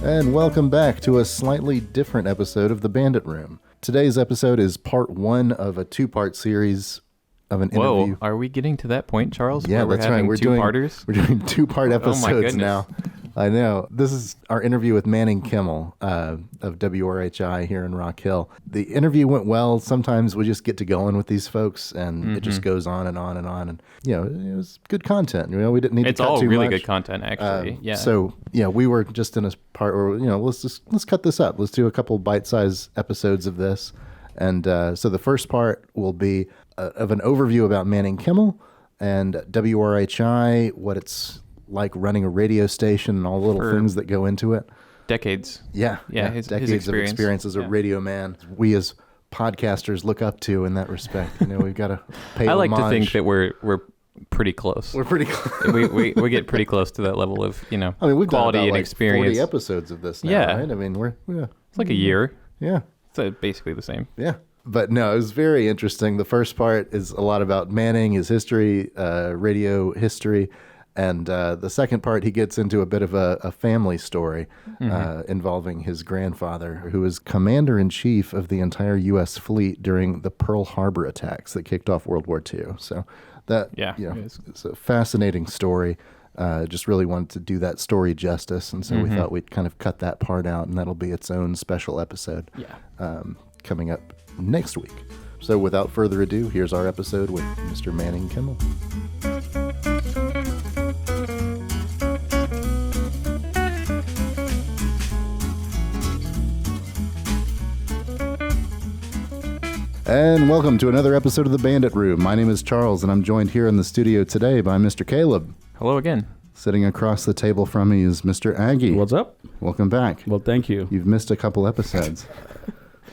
And welcome back to a slightly different episode of the Bandit Room. Today's episode is part one of a two-part series of an interview. Whoa, are we getting to that point, Charles? Yeah, where that's right. We're doing two-part episodes now. I know. This is our interview with Manning Kimmel of WRHI here in Rock Hill. The interview went well. Sometimes we just get to going with these folks, and it just goes on and on and on. And, it was good content. We didn't need to cut too much. It's all really good content, actually. Yeah. So, we were just in a part where, let's cut this up. Let's do a couple bite-sized episodes of this. And so the first part will be of an overview about Manning Kimmel and WRHI, what it's like running a radio station and all the little things that go into it. Decades. Yeah. His decades of experience as a radio man. We as podcasters look up to in that respect. We've got to pay I like homage. to think that we're pretty close. We're pretty close. we get pretty close to that level of, we've quality done about and like experience. 40 episodes of this now, right? It's like a year. Yeah. It's basically the same. Yeah. But no, it was very interesting. The first part is a lot about Manning, his history, radio history. And the second part, he gets into a bit of a family story involving his grandfather, who was commander-in-chief of the entire U.S. fleet during the Pearl Harbor attacks that kicked off World War II. So that, it's a fascinating story. Just really wanted to do that story justice. And so we thought we'd kind of cut that part out, and that'll be its own special episode coming up next week. So without further ado, here's our episode with Mr. Manning Kimmel. And welcome to another episode of the Bandit Room. My name is Charles, and I'm joined here in the studio today by Mr. Caleb. Hello again. Sitting across the table from me is Mr. Aggie. What's up? Welcome back. Well, thank you. You've missed a couple episodes.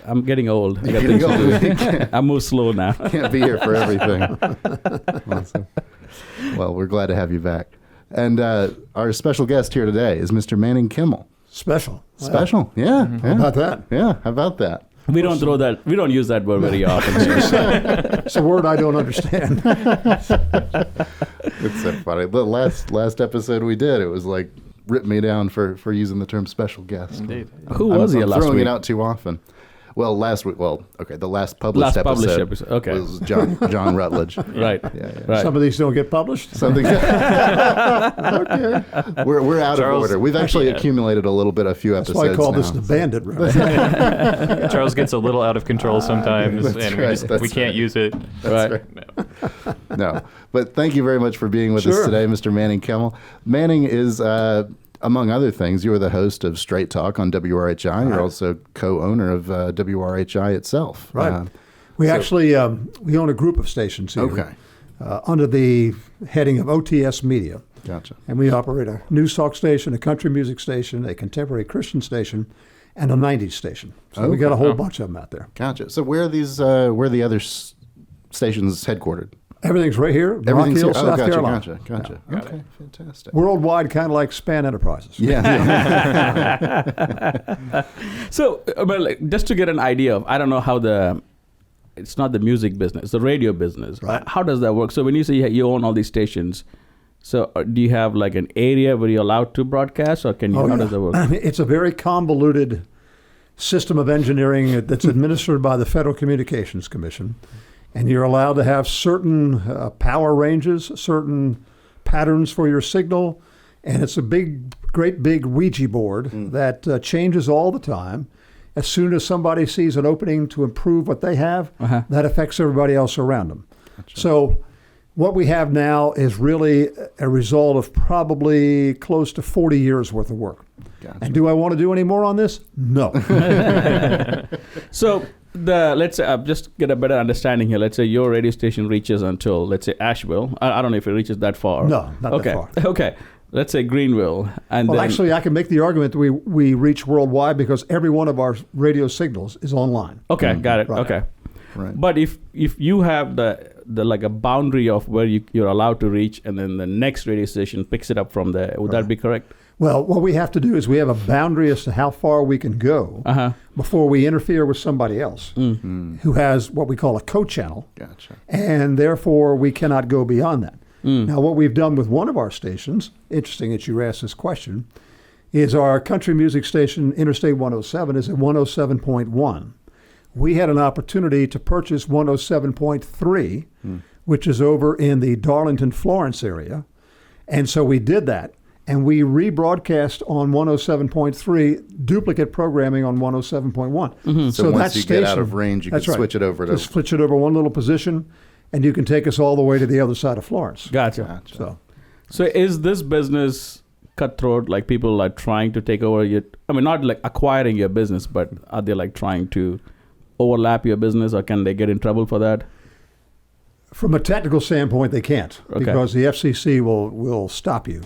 I'm getting old. I move slow now. Can't be here for everything. Awesome. Well, we're glad to have you back. And our special guest here today is Mr. Manning Kimmel. Special? Yeah. How about that? Yeah, how about that? We don't use that word very often. It's a word I don't understand. It's so funny. The last episode we did, it was like ripped me down for using the term special guest. Indeed. Who was he last week? I'm throwing it out too often. Well, last week. Well, okay. The last published episode was John Rutledge. Right. Yeah. Some of these don't get published. Something. Okay. We're out of order. We've actually accumulated a few episodes. That's why I call now. this the Bandit Room. Charles gets a little out of control sometimes, and we can't use it. That's right. No. But thank you very much for being with us today, Mr. Manning Kimmel. Manning is. Among other things, you are the host of Straight Talk on WRHI. You're also co-owner of WRHI itself. Right. We own a group of stations here under the heading of OTS Media. Gotcha. And we operate a news talk station, a country music station, a contemporary Christian station, and a 90s station. So we got a whole bunch of them out there. Gotcha. So where are the other stations headquartered? Everything's right here, Rock Hill, South Carolina. Gotcha. Okay, fantastic. Worldwide, kind of like Span Enterprises. Yeah. So, just to get an idea of, I don't know how it's not the music business, it's the radio business. Right. How does that work? So when you say you own all these stations, so do you have like an area where you're allowed to broadcast, or how does that work? It's a very convoluted system of engineering that's administered by the Federal Communications Commission. And you're allowed to have certain power ranges, certain patterns for your signal. And it's a great big Ouija board that changes all the time. As soon as somebody sees an opening to improve what they have, that affects everybody else around them. Gotcha. So what we have now is really a result of probably close to 40 years worth of work. Gotcha. And do I want to do any more on this? No. So let's say, just get a better understanding here. Let's say your radio station reaches until, let's say, Asheville. I don't know if it reaches that far. No, not that far. Okay. Let's say Greenville. Actually, I can make the argument that we reach worldwide because every one of our radio signals is online. Okay, got it. Right. Okay. Right. But if you have the like a boundary of where you're allowed to reach, and then the next radio station picks it up from there, would that be correct? Well, what we have to do is we have a boundary as to how far we can go before we interfere with somebody else who has what we call a co-channel. Gotcha. And therefore, we cannot go beyond that. Now, what we've done with one of our stations, interesting that you asked this question, is our country music station, Interstate 107, is at 107.1. We had an opportunity to purchase 107.3, which is over in the Darlington, Florence area. And so we did that. And we rebroadcast on 107.3, duplicate programming on 107.1. So once you get out of range, you can switch it over to... Just switch it over one little position, and you can take us all the way to the other side of Florence. Gotcha. So is this business cutthroat, like people are trying to take over your... I mean, not like acquiring your business, but are they like trying to overlap your business, or can they get in trouble for that? From a technical standpoint, they can't, because the FCC will stop you.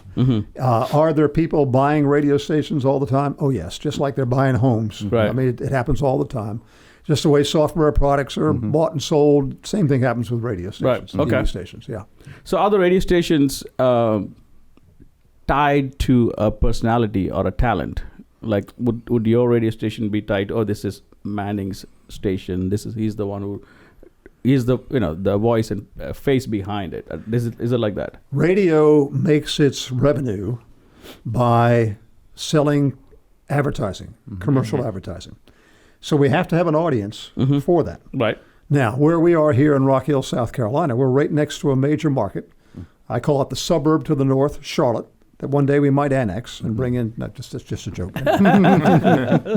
Are there people buying radio stations all the time? Oh, yes, just like they're buying homes. Right. I mean, it happens all the time. Just the way software products are bought and sold, same thing happens with radio stations, TV stations, yeah. So are the radio stations tied to a personality or a talent? Like, would your radio station be tied, oh, this is Manning's station, he's the one who... He's the the voice and face behind it. Is it like that? Radio makes its revenue by selling advertising, commercial advertising. So we have to have an audience for that. Right. Now, where we are here in Rock Hill, South Carolina, we're right next to a major market. I call it the suburb to the north, Charlotte, that one day we might annex and bring in, that's just a joke.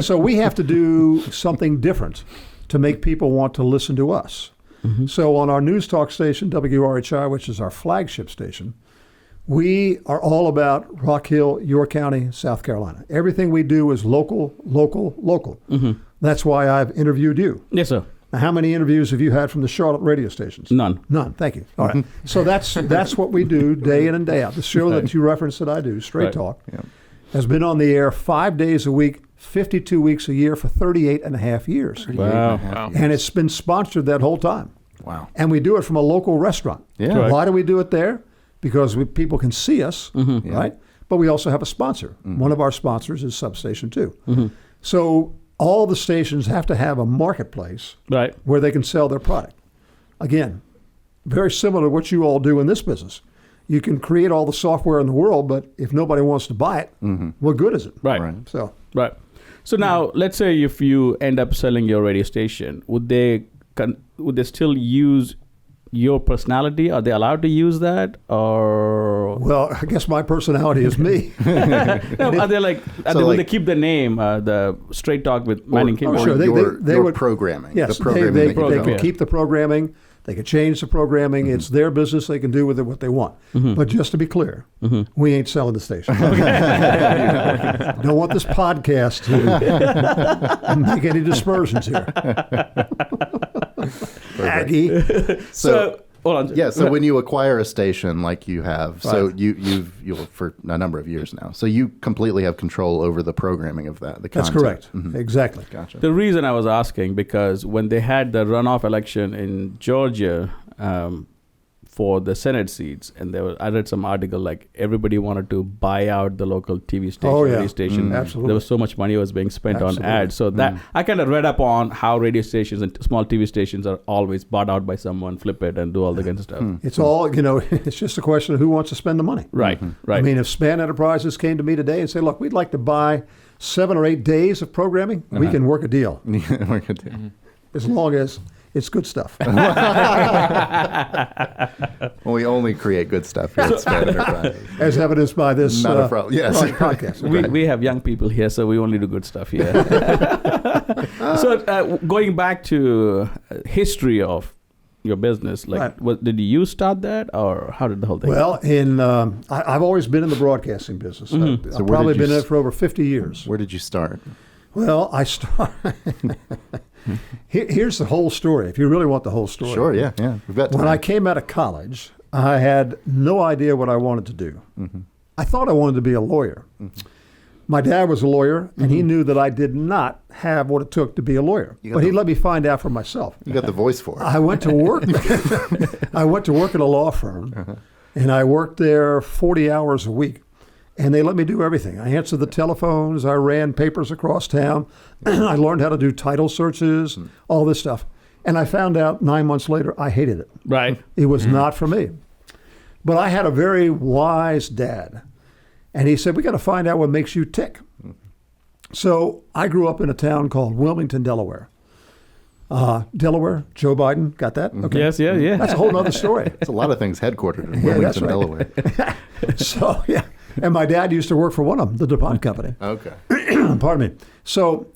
So we have to do something different to make people want to listen to us. So on our news talk station, WRHI, which is our flagship station, we are all about Rock Hill, York County, South Carolina. Everything we do is local, local, local. That's why I've interviewed you. Yes, sir. Now, how many interviews have you had from the Charlotte radio stations? None. None. Thank you. All right. So that's what we do day in and day out. The show that you referenced that I do, Straight Talk, has been on the air 5 days a week, 52 weeks a year for 38 and a half years. Wow. And it's been sponsored that whole time. Wow. And we do it from a local restaurant. Yeah. Right. Why do we do it there? Because people can see us, right? But we also have a sponsor. One of our sponsors is Substation 2. So all the stations have to have a marketplace where they can sell their product. Again, very similar to what you all do in this business. You can create all the software in the world, but if nobody wants to buy it, what good is it? Right. So now, let's say if you end up selling your radio station, would they still use your personality? Are they allowed to use that, or? Well, I guess my personality is me. Are they will they keep the name, the Straight Talk with Manning Kimmel? Oh, sure. They would programming. Yes, the programming they can keep the programming. They can change the programming. It's their business. They can do with it what they want. But just to be clear, we ain't selling the station. Don't want this podcast to make any dispersions here. Aggie. So hold on. Yeah. So when you acquire a station like you have, so you've for a number of years now, so you completely have control over the programming of that. The content. That's correct. Exactly. Gotcha. The reason I was asking, because when they had the runoff election in Georgia for the Senate seats, and I read some article like everybody wanted to buy out the local TV station, radio station. Absolutely. There was so much money was being spent on ads. So that I kind of read up on how radio stations and small TV stations are always bought out by someone, flip it, and do all the kind of stuff. It's all, it's just a question of who wants to spend the money. Right. I mean, if Span Enterprises came to me today and said, look, we'd like to buy 7 or 8 days of programming, we can work a deal. As long as it's good stuff. Well, we only create good stuff here at Span Enterprises. As evidenced by this Not a problem. Yes. podcast. We have young people here, so we only do good stuff here. So going back to history of your business, did you start that, or how did the whole thing Well, I've always been in the broadcasting business. I've probably been in it for over 50 years. Where did you start? Well, I started... Here's the whole story, if you really want the whole story. Sure, yeah. We've got time. When I came out of college, I had no idea what I wanted to do. I thought I wanted to be a lawyer. My dad was a lawyer, and he knew that I did not have what it took to be a lawyer. But he let me find out for myself. You got the voice for it. I went to work. I went to work at a law firm, and I worked there 40 hours a week. And they let me do everything. I answered the telephones. I ran papers across town. I learned how to do title searches, all this stuff. And I found out 9 months later, I hated it. Right. It was not for me. But I had a very wise dad. And he said, we got to find out what makes you tick. So I grew up in a town called Wilmington, Delaware. Delaware, Joe Biden, got that? Okay. Yes, yeah. That's a whole other story. It's a lot of things headquartered in Wilmington, Delaware. So, yeah. And my dad used to work for one of them, the DuPont company. Okay. Pardon me. So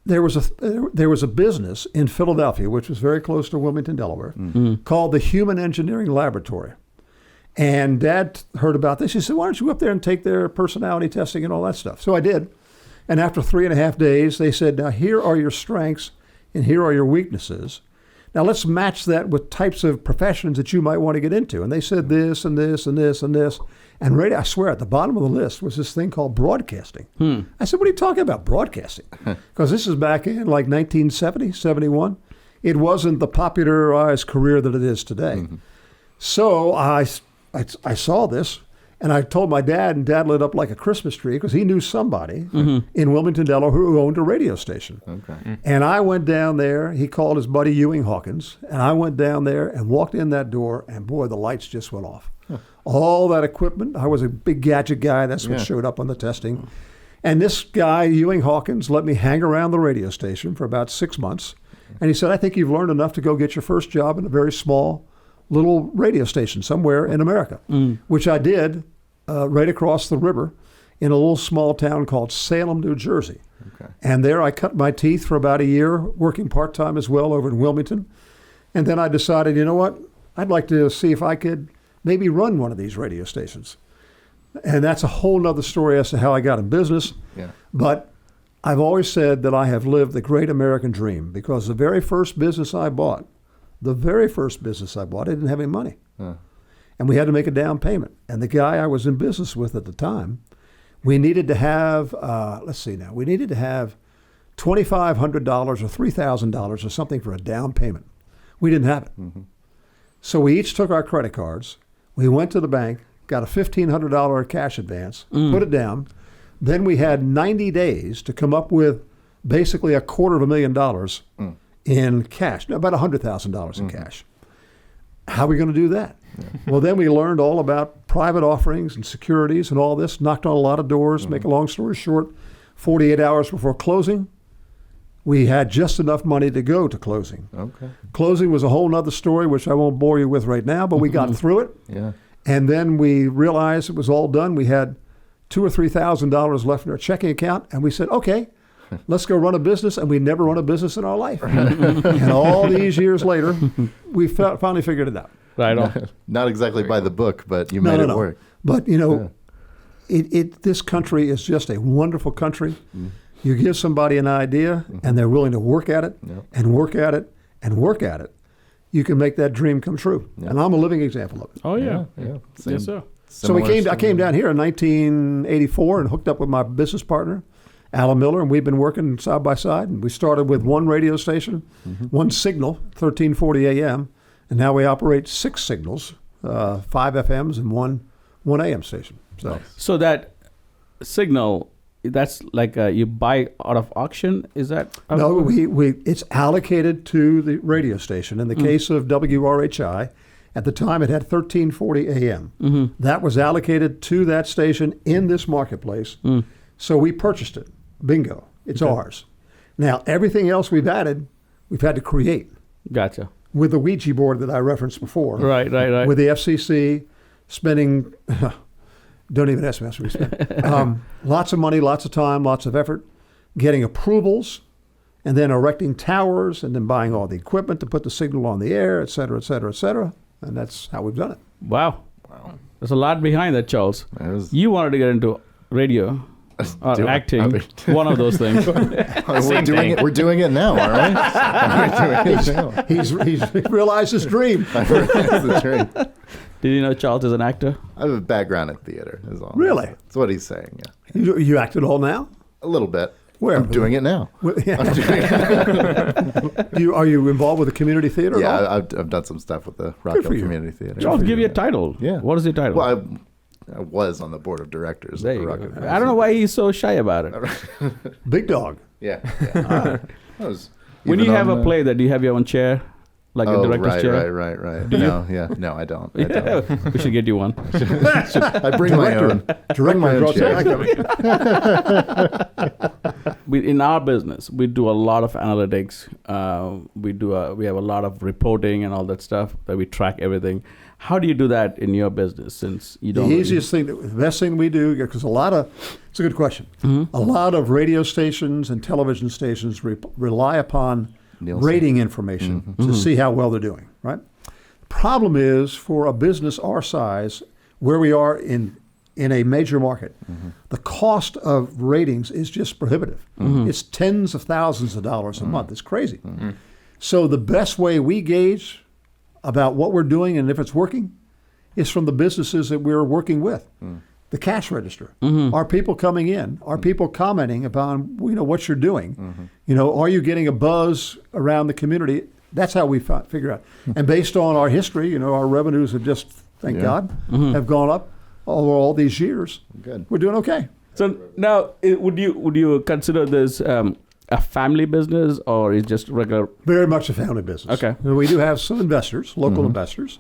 there was a business in Philadelphia, which was very close to Wilmington, Delaware, called the Human Engineering Laboratory. And Dad heard about this. He said, why don't you go up there and take their personality testing and all that stuff? So I did. And after 3.5 days, they said, now here are your strengths and here are your weaknesses. Now let's match that with types of professions that you might want to get into. And they said this and this and this and this. And right, I swear, at the bottom of the list was this thing called broadcasting. I said, what are you talking about, broadcasting? Because this is back in like 1970, 71. It wasn't the popularized career that it is today. So I saw this, and I told my dad, and Dad lit up like a Christmas tree because he knew somebody in Wilmington, Delaware who owned a radio station. And I went down there. He called his buddy Ewing Hawkins, and I went down there and walked in that door, and boy, the lights just went off. All that equipment. I was a big gadget guy. That's what showed up on the testing. And this guy, Ewing Hawkins, let me hang around the radio station for about 6 months. And he said, I think you've learned enough to go get your first job in a very small little radio station somewhere in America, which I did right across the river in a little small town called Salem, New Jersey. And there I cut my teeth for about a year, working part-time as well over in Wilmington. And then I decided, you know what? I'd like to see if I could maybe run one of these radio stations. And that's a whole nother story as to how I got in business. But I've always said that I have lived the great American dream because the very first business I bought, I didn't have any money. And we had to make a down payment. And the guy I was in business with at the time, we needed to have, we needed to have $2,500 or $3,000 or something for a down payment. We didn't have it. So we each took our credit cards. We went to the bank, got a $1,500 cash advance, put it down. Then we had 90 days to come up with basically $250,000 in cash, about $100,000 in cash. How are we going to do that? Well, then we learned all about private offerings and securities and all this, knocked on a lot of doors. Make a long story short, 48 hours before closing, we had just enough money to go to closing. Closing was a whole nother story, which I won't bore you with right now, but we got through it. And then we realized it was all done. We had $2,000 or $3,000 left in our checking account, and we said, okay, let's go run a business. And we never run a business in our life. And all these years later, we finally figured it out. Right on. Not exactly by the book, but you made it work. But, you know, this country is just a wonderful country. You give somebody an idea, and they're willing to work at it, and work at it, and work at it. You can make that dream come true. And I'm a living example of it. Oh, yeah. Yes, sir. So I came down here in 1984 and hooked up with my business partner, Alan Miller, and we've been working side by side. And we started with one radio station, one signal, 1340 AM, and now we operate 6 signals, 5 FMs and one AM station. So that signal, that's like you buy out of auction? Is that? No, it's allocated to the radio station. In the case of WRHI, at the time it had 1340 AM. That was allocated to that station in this marketplace. So we purchased it. Bingo. It's ours. Now, everything else we've added, we've had to create. Gotcha. With the Ouija board that I referenced before. Right. With the FCC spending, don't even ask me how much we spent. Lots of money, lots of time, lots of effort, getting approvals, and then erecting towers, and then buying all the equipment to put the signal on the air, et cetera, et cetera, et cetera. And that's how we've done it. Wow. There's a lot behind that, Charles. You wanted to get into radio. Acting, one of those things. We're doing it now, all right? He's realized his dream. Did you know Charles is an actor? I have a background in theater. Is all. Really? That's what he's saying, You act it all now? A little bit. Where? I'm doing it now. Are you involved with the community theater at all? Yeah, I've done some stuff with the Rockville Community Theater. Charles, give you a title. Yeah. What is your title? Well, I was on the board of directors. There you go. I don't know why he's so shy about it. Big dog. Yeah. When you have a play, do you have your own chair? like a director's chair? Right. Do No, no, I don't. I don't. We should get you one. I bring my own. Bring my own chair. In our business, we do a lot of analytics. We have a lot of reporting and all that stuff that we track everything. How do you do that in your business? Since you don't. The best thing we do, because it's a good question. Mm-hmm. A lot of radio stations and television stations rely upon Nielsen. rating information to see how well they're doing, right? Problem is, for a business our size, where we are in a major market, the cost of ratings is just prohibitive. It's tens of thousands of dollars a month. It's crazy. So the best way we gauge about what we're doing and if it's working is from the businesses that we're working with. The cash register. Are people coming in? Are people commenting upon what you're doing? Are you getting a buzz around the community? That's how we figure out. And based on our history, our revenues have just, thank God, have gone up over all these years. Good. We're doing okay. So now, would you consider this a family business, or is just regular? Very much a family business. Okay. We do have some investors, local investors,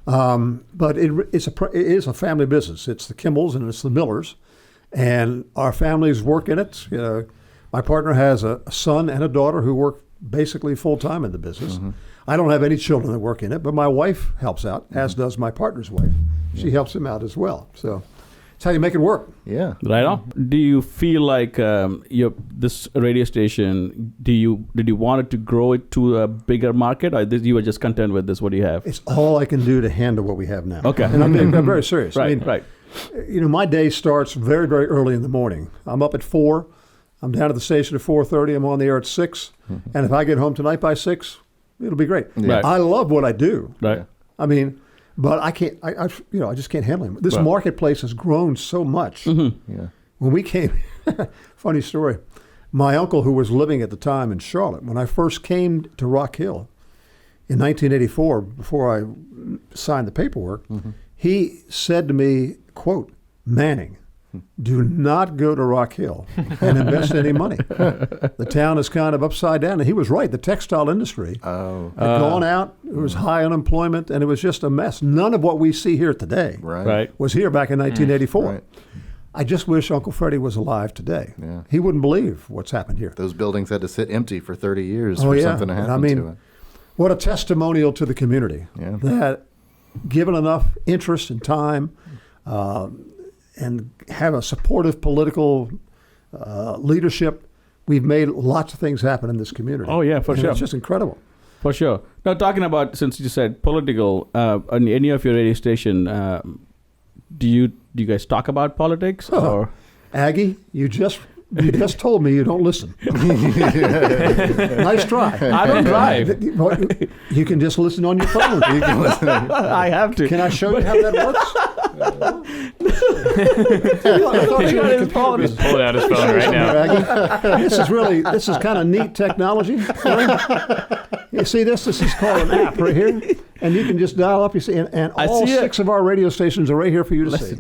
but it is a family business. It's the Kimmels and it's the Millers, and our families work in it. My partner has a son and a daughter who work basically full time in the business. I don't have any children that work in it, but my wife helps out, as does my partner's wife. She helps him out as well. So it's how you make it work. Yeah. Right on. Do you feel like this radio station? Did you want it to grow it to a bigger market, or you were just content with this? What do you have? It's all I can do to handle what we have now. Okay. And I'm very serious. Right. Right. My day starts very, very early in the morning. I'm up at 4. I'm down at the station at 4:30. I'm on the air at 6. And if I get home tonight by 6, it'll be great. Yeah. Right. I love what I do. Right. But I can't. I just can't handle it. This marketplace has grown so much. Yeah. When we came, funny story. My uncle, who was living at the time in Charlotte, when I first came to Rock Hill in 1984, before I signed the paperwork, he said to me, quote, "Manning, do not go to Rock Hill and invest any money. The town is kind of upside down." And he was right. The textile industry had gone out. There was high unemployment, and it was just a mess. None of what we see here today was here back in 1984. Right. I just wish Uncle Freddie was alive today. Yeah. He wouldn't believe what's happened here. Those buildings had to sit empty for 30 years for something to happen to it. What a testimonial to the community that, given enough interest and time, and have a supportive political leadership, we've made lots of things happen in this community. Oh, yeah, for sure. It's just incredible. For sure. Now, talking about, since you said political, on any of your radio station, do you guys talk about politics? Or Aggie, you just told me you don't listen. Nice try. I don't drive. You can just listen on your phone. You can listen. I have to. Can I show you how that works? Just pull it out his phone right now. This is kind of neat technology. You see this? This is called an app right here. And you can just dial up, and all 6 of our radio stations are right here for you to see.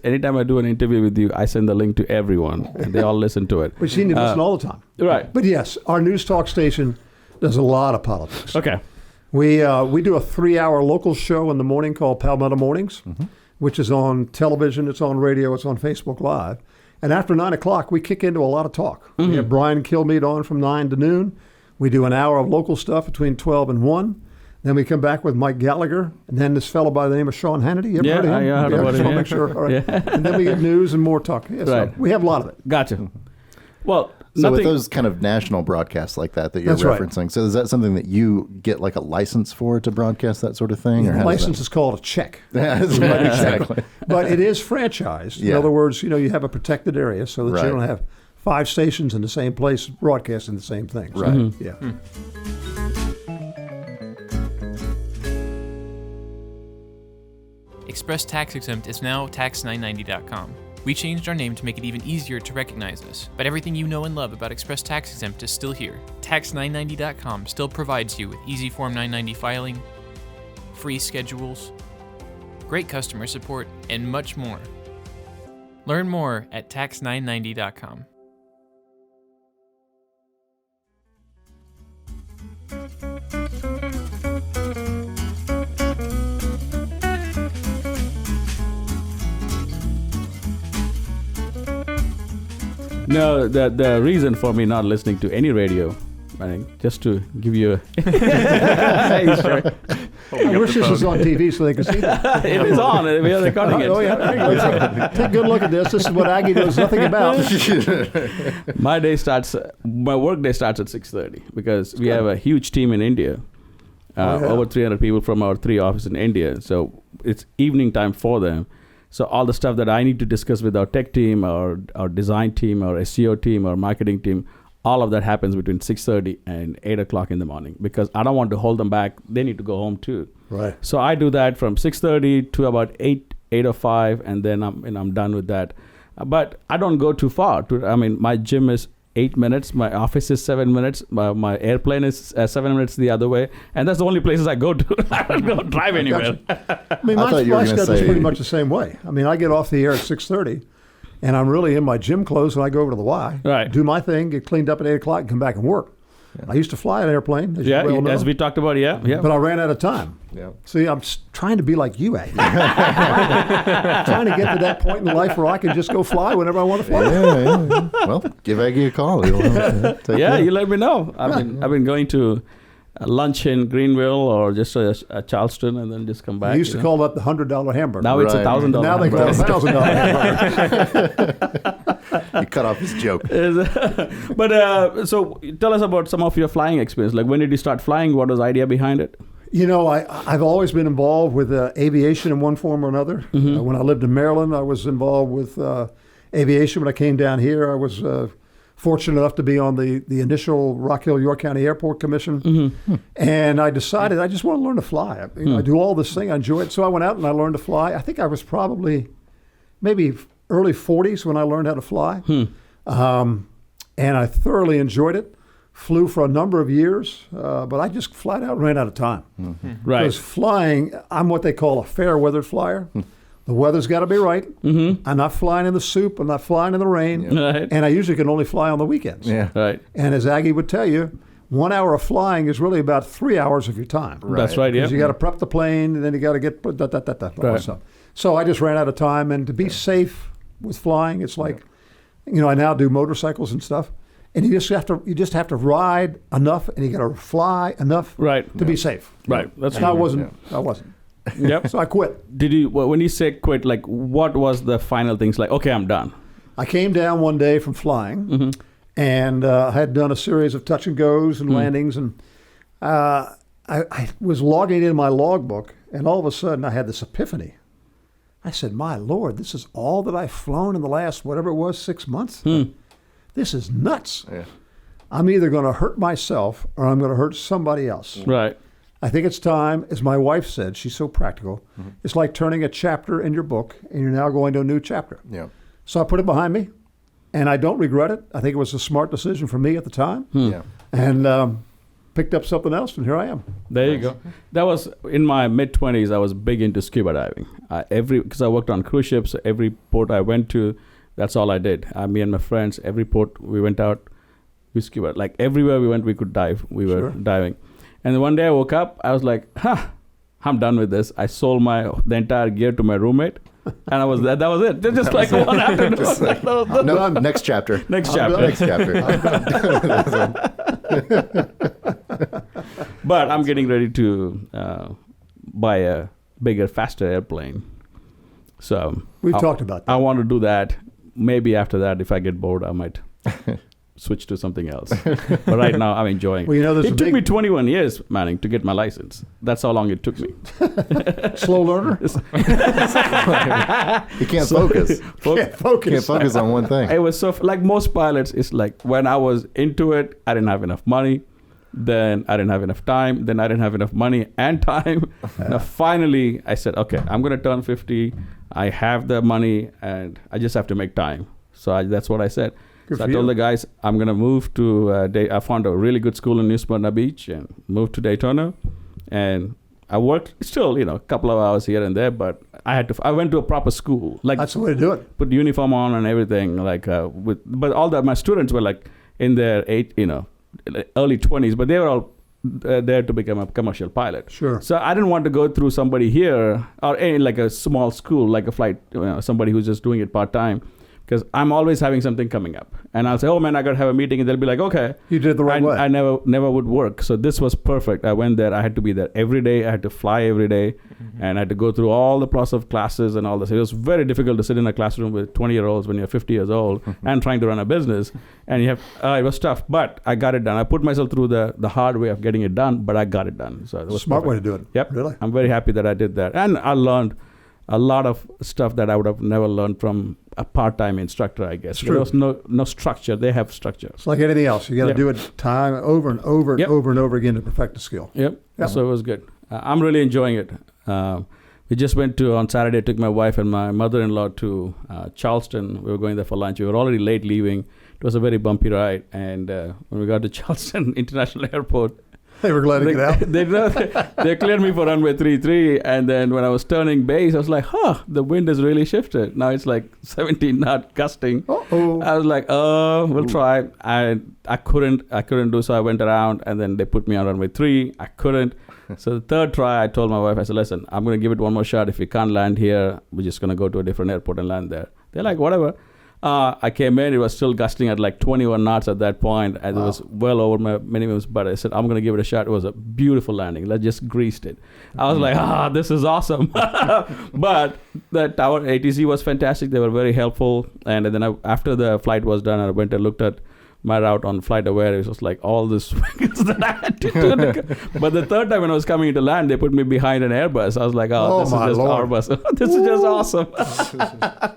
Anytime I do an interview with you, I send the link to everyone, and they all listen to it. But you need to listen all the time. Right. But yes, our news talk station does a lot of politics. Okay. We do a 3-hour local show in the morning called Palmetto Mornings, which is on television, it's on radio, it's on Facebook Live. And after 9 o'clock, we kick into a lot of talk. We have Brian Kilmeade on from 9 to noon. We do an hour of local stuff between 12 and 1. Then we come back with Mike Gallagher, and then this fellow by the name of Sean Hannity. You ever heard of him? I heard about him. Make sure. All right. And then we get news and more talk. Yeah, so we have a lot of it. Gotcha. Well, so with those kind of national broadcasts like that you're referencing, so is that something that you get like a license for to broadcast that sort of thing? The license is called a check. Exactly. But it is franchised. In other words, you have a protected area so that you don't have 5 stations in the same place broadcasting the same thing. So, right. Yeah. Express Tax Exempt is now tax990.com. We changed our name to make it even easier to recognize us, but everything you know and love about Express Tax Exempt is still here. Tax990.com still provides you with easy Form 990 filing, free schedules, great customer support, and much more. Learn more at tax990.com. No, the reason for me not listening to any radio, Manning, just to give you a... Hey, sure. I wish this was on TV so they could see that. It is on. We are recording it. Oh, yeah. Take a good look at this. This is what Aggie knows nothing about. My work day starts at 6:30 because we have a huge team in India. Over 300 people from our 3 offices in India. So it's evening time for them. So all the stuff that I need to discuss with our tech team, our design team, our SEO team, our marketing team, all of that happens between 6:30 and 8 o'clock in the morning because I don't want to hold them back. They need to go home too. Right. So I do that from 6:30 to about 8:05, and then I'm done with that. But I don't go too far. My gym is 8 minutes. My office is 7 minutes. My airplane is 7 minutes the other way, and that's the only places I go to. I don't drive anywhere. My schedule's pretty much the same way. I get off the air at 6:30. And I'm really in my gym clothes when I go over to the Y, do my thing, get cleaned up at 8 o'clock, and come back and work. Yeah. I used to fly an airplane, as you well know. As we talked about, yeah. But I ran out of time. Yeah. See, I'm trying to be like you, Aggie. Trying to get to that point in life where I can just go fly whenever I want to fly. Yeah. Well, give Aggie a call. You let me know. I've been going to lunch in Greenville or just a Charleston and then just come back. You used to call that the $100 hamburger. Now it's $1,000. Now they call it $1,000 hamburger. You cut off his joke. But so tell us about some of your flying experience. Like when did you start flying? What was the idea behind it? I've always been involved with aviation in one form or another. Mm-hmm. When I lived in Maryland, I was involved with aviation. When I came down here, I was fortunate enough to be on the initial Rock Hill York County Airport Commission. Mm-hmm. And I decided I just want to learn to fly. I do all this thing. I enjoy it. So I went out and I learned to fly. I think I was probably maybe early 40s when I learned how to fly. And I thoroughly enjoyed it. Flew for a number of years, but I just flat out ran out of time. Mm-hmm. Right. Because flying, I'm what they call a fair weather flyer. The weather's got to be right. Mm-hmm. I'm not flying in the soup. I'm not flying in the rain. Yeah. Right. And I usually can only fly on the weekends. Yeah. Right. And as Aggie would tell you, 1 hour of flying is really about 3 hours of your time. Right. That's right, yeah. Because you got to prep the plane, and then you got to get all that stuff. So I just ran out of time. And to be safe with flying, it's like, I now do motorcycles and stuff. And you just have to ride enough, and you got to fly enough to be safe. Right. That's how I wasn't. Yep. So I quit. Did you? When you say quit, like what was the final things? Like, okay, I'm done. I came down one day from flying, and I had done a series of touch and goes and landings, and I was logging in my logbook, and all of a sudden I had this epiphany. I said, "My Lord, this is all that I've flown in the last whatever it was 6 months. This is nuts. Yeah. I'm either going to hurt myself or I'm going to hurt somebody else." Right. I think it's time, as my wife said, she's so practical, it's like turning a chapter in your book and you're now going to a new chapter. Yeah. So I put it behind me, and I don't regret it. I think it was a smart decision for me at the time. Yeah. And picked up something else, and here I am. There you go. That was in my mid-20s. I was big into scuba diving. Because I worked on cruise ships, every port I went to, that's all I did. Me and my friends, every port we went out, we scuba. Like everywhere we went, we could dive. We were diving. And then one day I woke up, I was like, I'm done with this. I sold the entire gear to my roommate, and that was it. Just like one afternoon. Next chapter. Next chapter. But I'm getting ready to buy a bigger, faster airplane. So we've talked about that. I want to do that. Maybe after that, if I get bored, I might switch to something else. But right now, I'm enjoying it. Well, it took me 21 years, Manning, to get my license. That's how long it took me. Slow learner? You can't focus. Can't focus on one thing. It was so, like most pilots, it's like when I was into it, I didn't have enough money. Then I didn't have enough time. Then I didn't have enough money and time. Now, finally, I said, okay, I'm going to turn 50. I have the money, and I just have to make time. So that's what I said. So I told the guys, I'm going to move to, I found a really good school in New Smyrna Beach and moved to Daytona. And I worked still, a couple of hours here and there, but I went to a proper school. Like that's the way to do it. Put uniform on and everything. But all that, my students were like in their early 20s, but they were all there to become a commercial pilot. Sure. So I didn't want to go through somebody here or like a small school, like a flight, somebody who's just doing it part-time. because I'm always having something coming up, and I'll say, "Oh man, I got to have a meeting," and they'll be like, "Okay." You did it the right way. I never would work, so this was perfect. I went there. I had to be there every day. I had to fly every day, and I had to go through all the process of classes and all this. It was very difficult to sit in a classroom with 20-year-olds when you're 50 years old and trying to run a business, and you have it was tough, but I got it done. I put myself through the hard way of getting it done, but I got it done. So it was smart perfect. way to do it. Yep, really. I'm very happy that I did that, and I learned a lot of stuff that I would have never learned from a part-time instructor, I guess. There was no structure. They have structure. It's like anything else. You got to do it time over and over and over and over again to perfect the skill. Yep. So it was good. I'm really enjoying it. We just went to, on Saturday, took my wife and my mother-in-law to Charleston. We were going there for lunch. We were already late leaving. It was a very bumpy ride. And when we got to Charleston International Airport, they were glad to get out. They cleared me for runway 33, and then when I was turning base, I was like, the wind has really shifted. Now it's like 17 knot gusting. Uh-oh. I was like, we'll try. I couldn't do so. I went around, and then they put me on runway 3. I couldn't. So the third try, I told my wife, I said, listen, I'm going to give it one more shot. If we can't land here, we're just going to go to a different airport and land there. They're like, whatever. I came in, it was still gusting at like 21 knots at that point, and it was well over my minimums, but I said, I'm going to give it a shot. It was a beautiful landing. Let's just greased it. I was like, this is awesome. But the tower ATC was fantastic. They were very helpful. And then after the flight was done, I went and looked at my route on Flight Aware. It was just like all the swings that I had to do. But the third time when I was coming to land, they put me behind an Airbus. I was like, this is just Airbus. This is just awesome.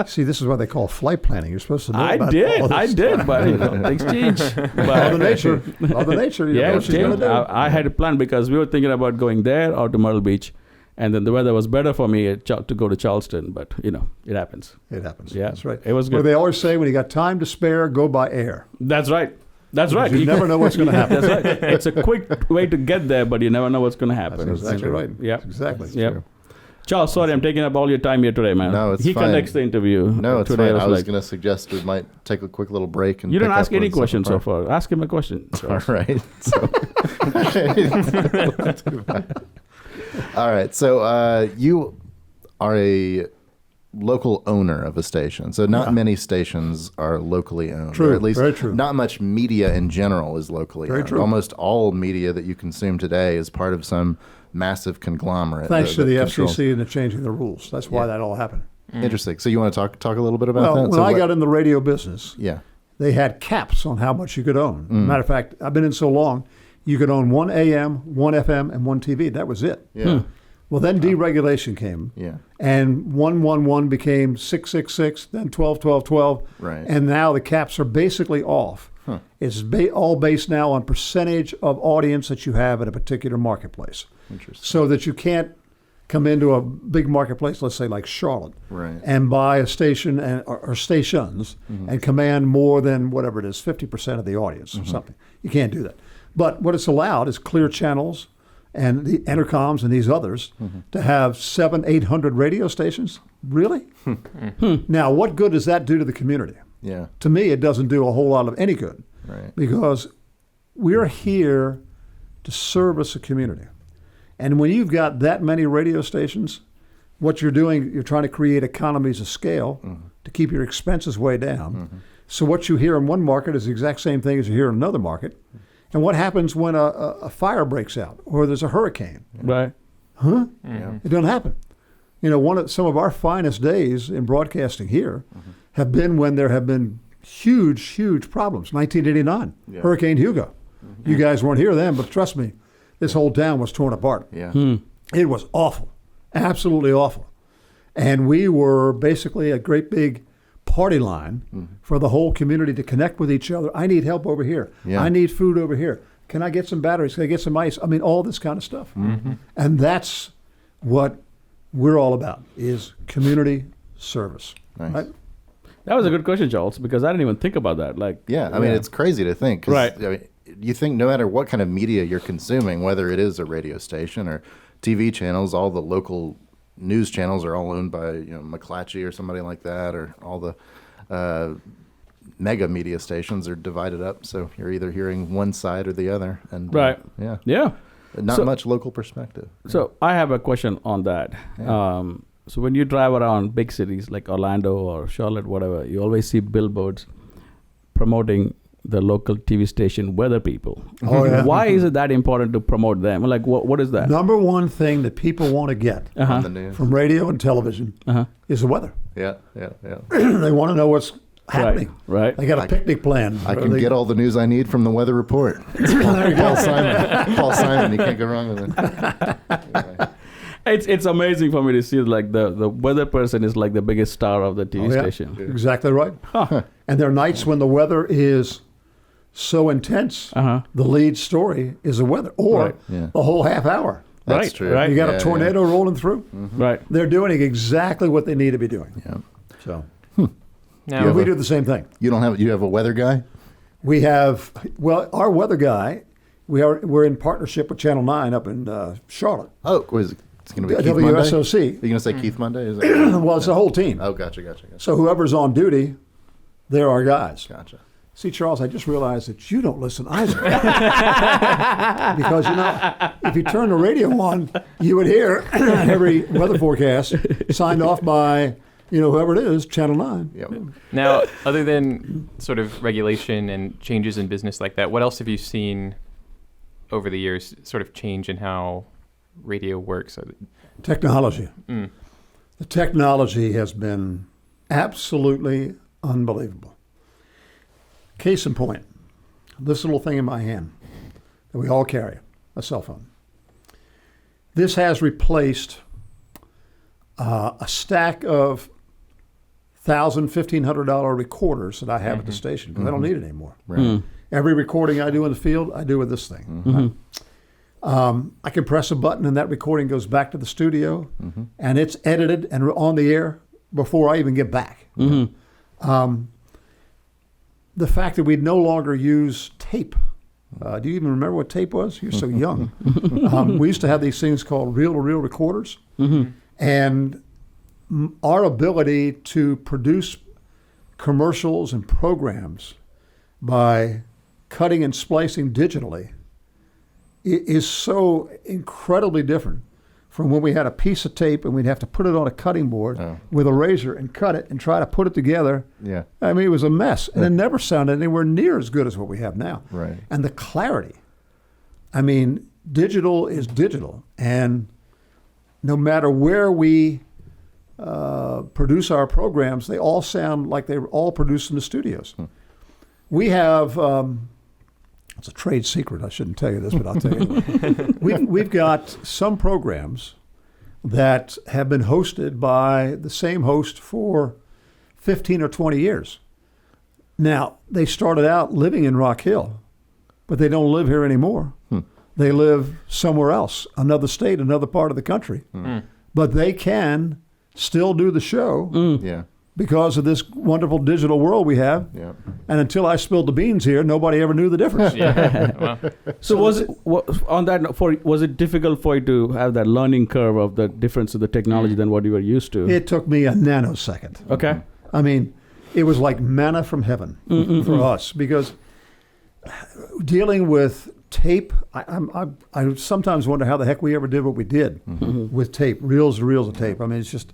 See, this is what they call flight planning. You're supposed to know I about did, all this stuff. but things change. Mother Nature. You know what she's going to do. I had a plan because we were thinking about going there or to Myrtle Beach, and then the weather was better for me to go to Charleston. But it happens. It happens. Yeah, that's right. It was good. Well, they always say when you got time to spare, go by air. That's right. That's right. You never know what's going to happen. That's right. It's a quick way to get there, but you never know what's going to happen. That's exactly right. Yeah, exactly. Yeah. Charles, sorry, I'm taking up all your time here today, man. No, it's fine. He conducts the interview. No, it's today. fine. I was going to suggest we might take a quick little break. And you didn't ask any questions so far. Ask him a question. All right. All right. So you are a local owner of a station. So not many stations are locally owned. True. Or at least very true. Not much media in general is locally very owned. True. Almost all media that you consume today is part of some massive conglomerate. Thanks to the controls. FCC and the changing the rules. That's why that all happened. Interesting. So you want to talk a little bit about that? When I got in the radio business, they had caps on how much you could own. Matter of fact, I've been in so long, you could own 1 AM, 1 FM, and 1 TV. That was it. Yeah. Well, then deregulation came. Yeah. And 111 became 666, then 12, 12, 12. Right. And now the caps are basically off. Huh. It's all based now on percentage of audience that you have at a particular marketplace. Interesting. So that you can't come into a big marketplace, let's say like Charlotte, right, and buy a station or stations and command more than whatever it is, 50% of the audience or something. You can't do that. But what it's allowed is clear channels and the intercoms and these others to have 700-800 radio stations. Really? Now, what good does that do to the community? Yeah. To me, it doesn't do a whole lot of any good. Right. Because we're here to service a community. And when you've got that many radio stations, what you're doing, you're trying to create economies of scale to keep your expenses way down. So what you hear in one market is the exact same thing as you hear in another market. And what happens when a fire breaks out or there's a hurricane? Right. Huh? It doesn't happen. Some of our finest days in broadcasting here have been when there have been huge problems. 1989, Hurricane Hugo. You guys weren't here then, but trust me, this whole town was torn apart. Yeah. It was awful, absolutely awful. And we were basically a great big party line for the whole community to connect with each other. I need help over here. Yeah. I need food over here. Can I get some batteries? Can I get some ice? I mean, all this kind of stuff. And that's what we're all about, is community service. Nice. Right? That was a good question, Charles, because I didn't even think about that. I mean, it's crazy to think. 'Cause, Right. I mean, you think no matter what kind of media you're consuming, whether it is a radio station or TV channels, all the local news channels are all owned by McClatchy or somebody like that, or all the mega media stations are divided up. So you're either hearing one side or the other. And Right. Yeah. Yeah. Not much local perspective. So I have a question on that. Yeah. So when you drive around big cities like Orlando or Charlotte, whatever, you always see billboards promoting the local TV station weather people. Oh, yeah. Why is it that important to promote them? Like, what is that? Number one thing that people want to get On the news. from radio and television is the weather. Yeah. They want to know what's happening. Right. They got a picnic plan. I can get all the news I need from the weather report. Paul Simon. Paul Simon. You can't go wrong with it. Anyway. It's amazing for me to see like the weather person is like the biggest star of the TV station. Exactly right. And there are nights when the weather is so intense, the lead story is the weather, or the whole half hour. That's true. Right. You got a tornado rolling through. Mm-hmm. Right. They're doing exactly what they need to be doing. Yeah. So Now, we do the same thing. You have a weather guy? We have, our weather guy, we're in partnership with Channel 9 up in Charlotte. Oh, was it? It's going to be Keith Monday? WSOC. Are you going to say Keith Monday? Is that Well, it's the whole team. Oh, gotcha. So whoever's on duty, they're our guys. Gotcha. See, Charles, I just realized that you don't listen either. Because, if you turn the radio on, you would hear every weather forecast signed off by, whoever it is, Channel 9. Yep. now, other than sort of regulation and changes in business like that, what else have you seen over the years sort of change in how radio works? Technology. The technology has been absolutely unbelievable. Case in point, this little thing in my hand that we all carry, a cell phone. This has replaced a stack of $1,000, $1,500 recorders that I have at the station because I don't need it anymore. Right. Every recording I do in the field, I do with this thing. I can press a button and that recording goes back to the studio and it's edited and on the air before I even get back. The fact that we no longer use tape. Do you even remember what tape was? You're so young. We used to have these things called reel-to-reel recorders. And our ability to produce commercials and programs by cutting and splicing digitally is so incredibly different from when we had a piece of tape and we'd have to put it on a cutting board with a razor and cut it and try to put it together. Yeah. I mean, it was a mess. And it never sounded anywhere near as good as what we have now. Right. And the clarity. I mean, digital is digital. And no matter where we produce our programs, they all sound like they were all produced in the studios. We have... it's a trade secret. I shouldn't tell you this, but I'll tell you. We've got some programs that have been hosted by the same host for 15 or 20 years. Now, they started out living in Rock Hill, but they don't live here anymore. They live somewhere else, another state, another part of the country. But they can still do the show. Yeah. Because of this wonderful digital world we have. Yeah. And until I spilled the beans here, nobody ever knew the difference. So was it difficult for you to have that learning curve of the difference of the technology than what you were used to? It took me a nanosecond. Okay. I mean, it was like manna from heaven for us because dealing with tape, I sometimes wonder how the heck we ever did what we did with tape, reels and reels of tape. I mean, it's just...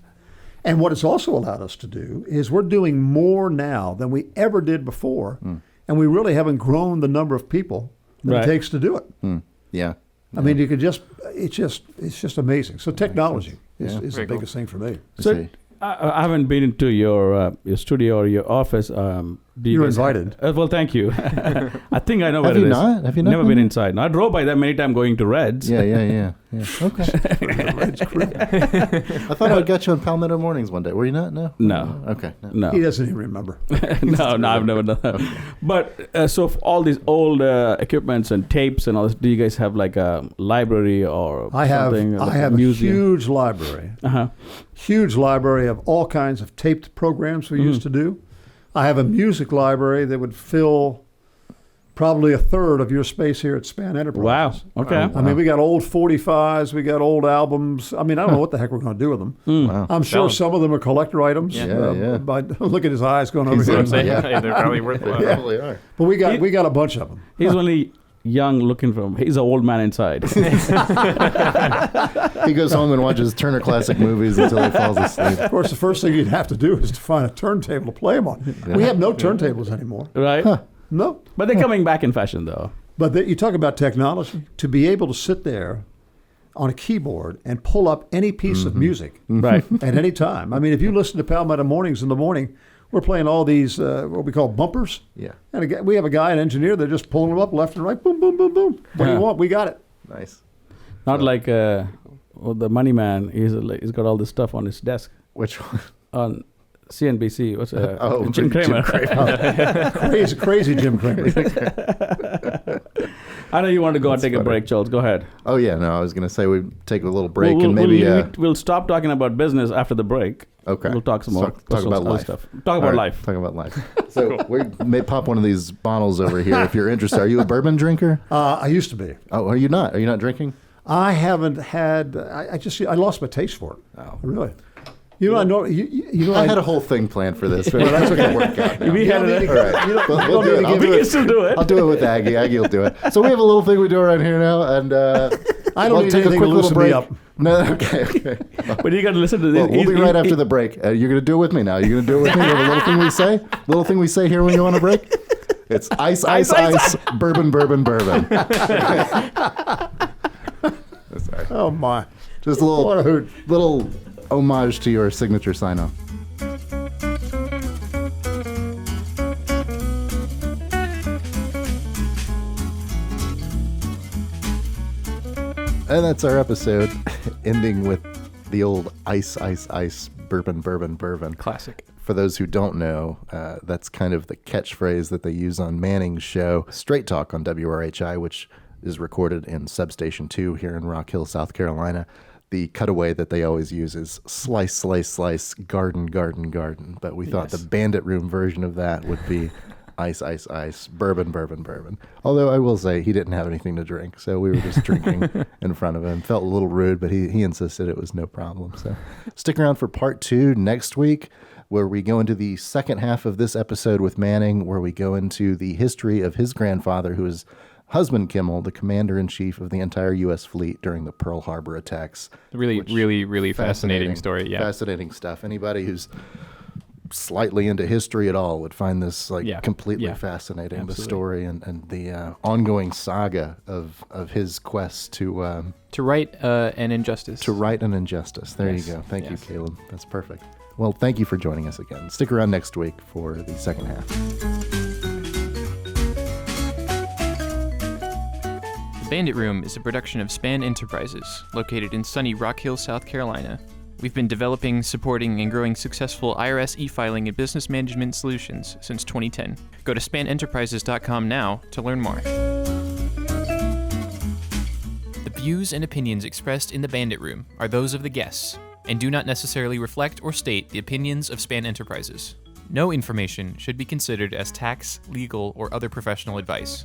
And what it's also allowed us to do is we're doing more now than we ever did before, and we really haven't grown the number of people that it takes to do it. Yeah. I mean, you could it's just amazing. So technology is the biggest thing for me. So I haven't been into your studio or your office. You're invited. Well, thank you. I think I know where Have it you is. not? Have you not Never been inside. I drove by that many times going to Reds. Yeah. Okay. I thought I got you on Palmetto Mornings one day. Were you not? No. No. Okay. No. He doesn't even remember. No, I've never done that. Okay. But so for all these old equipments and tapes and all this, do you guys have like a library or something? I have a huge library. Huge library of all kinds of taped programs we used to do. I have a music library that would fill probably a third of your space here at Span Enterprises. Wow. Okay. I mean, we got old 45s, we got old albums. I mean, I don't know what the heck we're going to do with them. Wow. I'm sure some of them are collector items. But look at his eyes going over here. They're probably worth a lot. They probably are. But we got a bunch of them. He's only young looking for him. He's an old man inside. He goes home and watches Turner Classic Movies until he falls asleep. Of course, the first thing you'd have to do is to find a turntable to play them on. Yeah. We have no turntables anymore. Right? No. But they're coming back in fashion, though. But you talk about technology. To be able to sit there on a keyboard and pull up any piece of music Right. at any time. I mean, if you listen to Palmetto Mornings in the morning, we're playing all these what we call bumpers. Yeah. And again, we have a guy, an engineer, they're just pulling them up left and right. Boom, boom, boom, boom. What do you want? We got it. Nice. Not like the money man. He's got all this stuff on his desk. Which one? On CNBC. What's Jim Jim Cramer? Crazy Jim Cramer. I know you want to go and take funny. a break, Charles. Go ahead. Oh, yeah. No, I was going to say we'd take a little break and maybe... We'll stop talking about business after the break. Okay. We'll talk some more. Talk about other life. stuff. Talk about life. Talk about life. So we may pop one of these bottles over here if you're interested. Are you a bourbon drinker? I used to be. Oh, are you not? Are you not drinking? I haven't had. I lost my taste for it. Oh. Really. You know, I know. You know, I had a whole thing planned for this, but that's going to work out now. We had it. All right. We'll do it. We can still do it. I'll do it with Aggie. Aggie will do it. So we have a little thing we do around here now, and I don't need take a anything quick to little loosen break. me up. No, okay. But you got to listen to this. Well, we'll be right after the break. You're going to do it with me now. You're going to do it with me. You have a little thing we say. Little thing we say here when you want a break. It's ice, bourbon, bourbon, bourbon. Sorry. Oh my! Just a What a hoot. little homage to your signature sign-off. And that's our episode, ending with the old ice, bourbon, bourbon, bourbon. Classic. For those who don't know, that's kind of the catchphrase that they use on Manning's show, Straight Talk on WRHI, which is recorded in Substation 2 here in Rock Hill, South Carolina. The cutaway that they always use is slice, slice, slice, garden, garden, garden. But we thought the Bandit Room version of that would be ice, bourbon, bourbon, bourbon. Although I will say he didn't have anything to drink, so we were just drinking in front of him. Felt a little rude, but he insisted it was no problem. So stick around for part 2 next week, where we go into the second half of this episode with Manning, where we go into the history of his grandfather, who is Husband Kimmel, the commander-in-chief of the entire U.S. fleet during the Pearl Harbor attacks. Really fascinating story. Yeah. Fascinating stuff. Anybody who's slightly into history at all would find this completely fascinating. Absolutely. The story and the ongoing saga of his quest to right an injustice. To right an injustice. There you go. Thank you, Caleb. That's perfect. Well, thank you for joining us again. Stick around next week for the second half. Bandit Room is a production of Span Enterprises, located in sunny Rock Hill, South Carolina. We've been developing, supporting, and growing successful IRS e-filing and business management solutions since 2010. Go to spanenterprises.com now to learn more. The views and opinions expressed in the Bandit Room are those of the guests, and do not necessarily reflect or state the opinions of Span Enterprises. No information should be considered as tax, legal, or other professional advice.